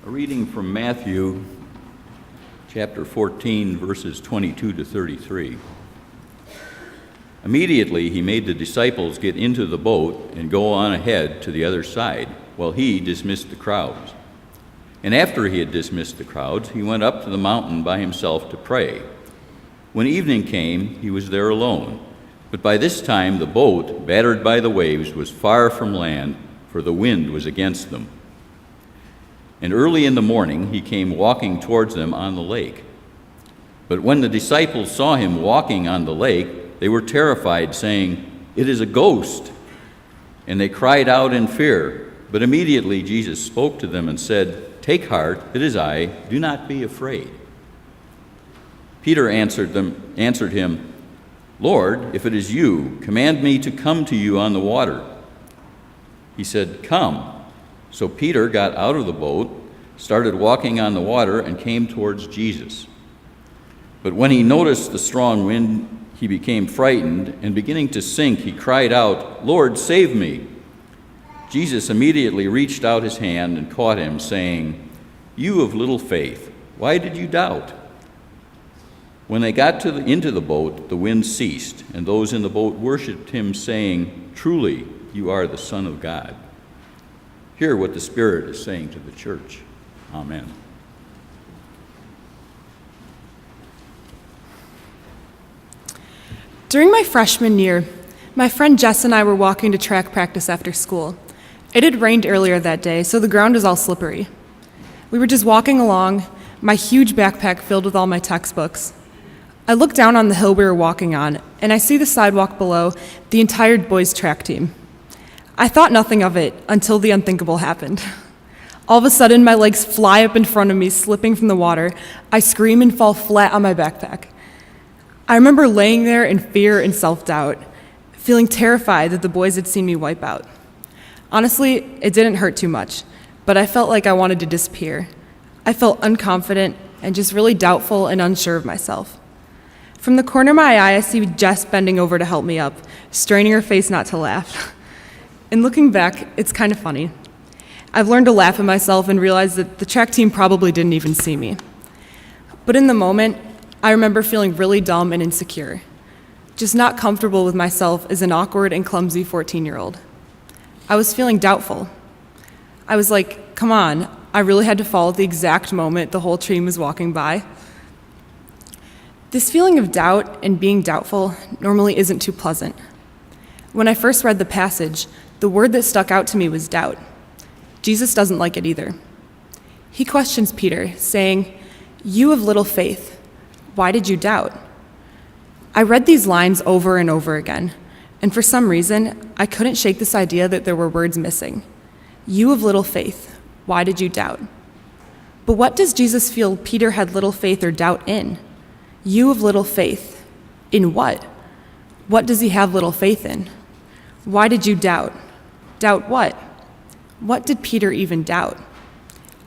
A reading from Matthew chapter 14, verses 22 to 33. Immediately he made the disciples get into the boat and go on ahead to the other side, while he dismissed the crowds. And after he had dismissed the crowds, he went up to the mountain by himself to pray. When evening came, he was there alone. But by this time the boat, battered by the waves, was far from land, for the wind was against them. And early in the morning he came walking towards them on the lake. But when the disciples saw him walking on the lake, they were terrified, saying, "It is a ghost!" And they cried out in fear. But immediately Jesus spoke to them and said, "Take heart, it is I, do not be afraid." Peter answered him, "Lord, if it is you, command me to come to you on the water." He said, "Come." So Peter got out of the boat, started walking on the water, and came towards Jesus. But when he noticed the strong wind, he became frightened, and beginning to sink, he cried out, "Lord, save me!" Jesus immediately reached out his hand and caught him, saying, "You of little faith, why did you doubt?" When they got into the boat, the wind ceased, and those in the boat worshipped him, saying, "Truly, you are the Son of God." Hear what the Spirit is saying to the church. Amen. During my freshman year, my friend Jess and I were walking to track practice after school. It had rained earlier that day, so the ground was all slippery. We were just walking along, my huge backpack filled with all my textbooks. I look down on the hill we were walking on, and I see the sidewalk below the entire boys' track team. I thought nothing of it until the unthinkable happened. All of a sudden, my legs fly up in front of me, slipping from the water. I scream and fall flat on my backpack. I remember laying there in fear and self-doubt, feeling terrified that the boys had seen me wipe out. Honestly, it didn't hurt too much, but I felt like I wanted to disappear. I felt unconfident and just really doubtful and unsure of myself. From the corner of my eye, I see Jess bending over to help me up, straining her face not to laugh. And looking back, it's kind of funny. I've learned to laugh at myself and realize that the track team probably didn't even see me. But in the moment, I remember feeling really dumb and insecure, just not comfortable with myself as an awkward and clumsy 14-year-old. I was feeling doubtful. I was like, come on, I really had to fall at the exact moment the whole team was walking by. This feeling of doubt and being doubtful normally isn't too pleasant. When I first read the passage, the word that stuck out to me was doubt. Jesus doesn't like it either. He questions Peter, saying, "You of little faith, why did you doubt?" I read these lines over and over again, and for some reason, I couldn't shake this idea that there were words missing. You of little faith, why did you doubt? But what does Jesus feel Peter had little faith or doubt in? You of little faith, in what? What does he have little faith in? Why did you doubt? Doubt what? What did Peter even doubt?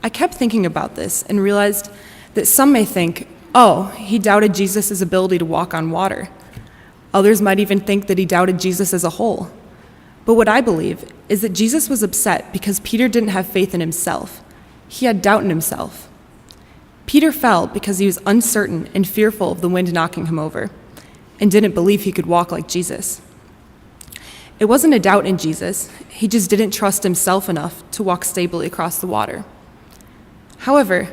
I kept thinking about this and realized that some may think, oh, he doubted Jesus' ability to walk on water. Others might even think that he doubted Jesus as a whole. But what I believe is that Jesus was upset because Peter didn't have faith in himself. He had doubt in himself. Peter fell because he was uncertain and fearful of the wind knocking him over, and didn't believe he could walk like Jesus. It wasn't a doubt in Jesus, he just didn't trust himself enough to walk stably across the water. However,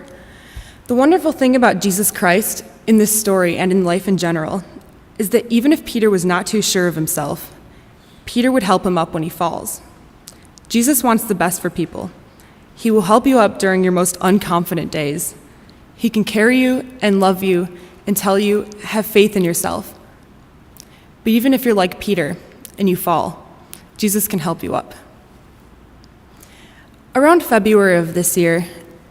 the wonderful thing about Jesus Christ in this story and in life in general is that even if Peter was not too sure of himself, Peter would help him up when he falls. Jesus wants the best for people. He will help you up during your most unconfident days. He can carry you and love you and tell you, have faith in yourself. But even if you're like Peter and you fall, Jesus can help you up. Around February of this year,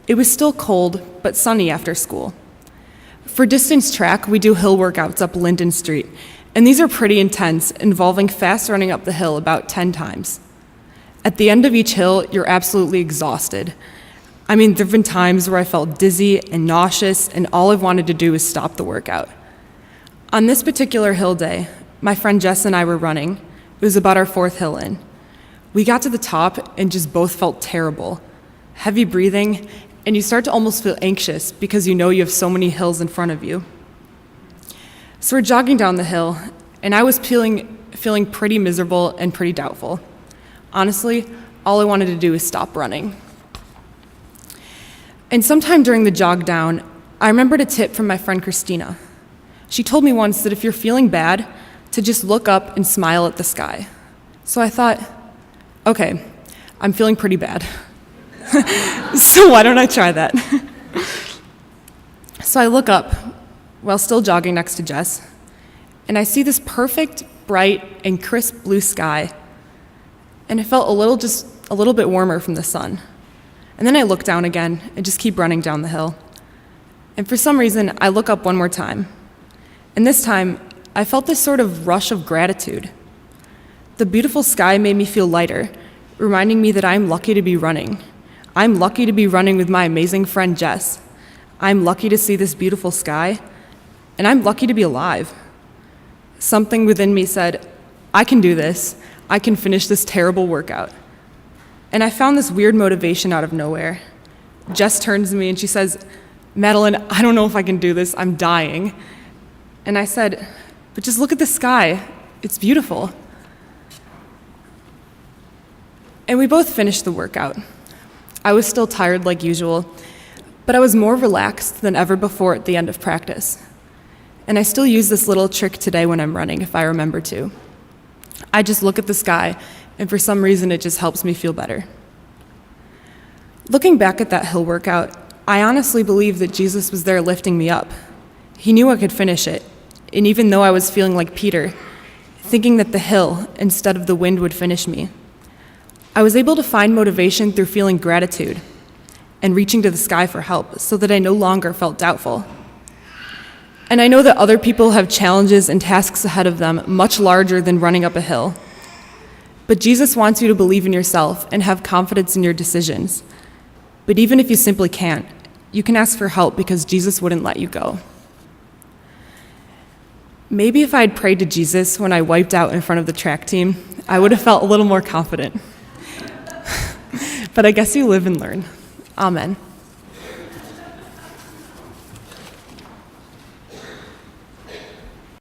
it was still cold but sunny after school. For distance track, we do hill workouts up Linden Street, and these are pretty intense, involving fast running up the hill about 10 times. At the end of each hill, you're absolutely exhausted. I mean, there have been times where I felt dizzy and nauseous, and all I've wanted to do is stop the workout. On this particular hill day, my friend Jess and I were running. It was about our fourth hill in. We got to the top and just both felt terrible. Heavy breathing and you start to almost feel anxious because you know you have so many hills in front of you. So we're jogging down the hill, and I was feeling pretty miserable and pretty doubtful. Honestly, all I wanted to do was stop running. And sometime during the jog down, I remembered a tip from my friend Christina. She told me once that if you're feeling bad, to just look up and smile at the sky. So I thought, okay, I'm feeling pretty bad. So why don't I try that? So I look up while still jogging next to Jess, and I see this perfect, bright, and crisp blue sky, and it felt just a little bit warmer from the sun. And then I look down again and just keep running down the hill. And for some reason, I look up one more time. And this time, I felt this sort of rush of gratitude. The beautiful sky made me feel lighter, reminding me that I'm lucky to be running. I'm lucky to be running with my amazing friend Jess. I'm lucky to see this beautiful sky, and I'm lucky to be alive. Something within me said, I can do this. I can finish this terrible workout. And I found this weird motivation out of nowhere. Jess turns to me and she says, Madeleine, I don't know if I can do this. I'm dying. And I said, but just look at the sky. It's beautiful. And we both finished the workout. I was still tired like usual, but I was more relaxed than ever before at the end of practice. And I still use this little trick today when I'm running, if I remember to. I just look at the sky, and for some reason it just helps me feel better. Looking back at that hill workout, I honestly believe that Jesus was there lifting me up. He knew I could finish it, and even though I was feeling like Peter, thinking that the hill instead of the wind would finish me, I was able to find motivation through feeling gratitude and reaching to the sky for help so that I no longer felt doubtful. And I know that other people have challenges and tasks ahead of them much larger than running up a hill. But Jesus wants you to believe in yourself and have confidence in your decisions. But even if you simply can't, you can ask for help because Jesus wouldn't let you go. Maybe if I had prayed to Jesus when I wiped out in front of the track team, I would have felt a little more confident. But I guess you live and learn. Amen.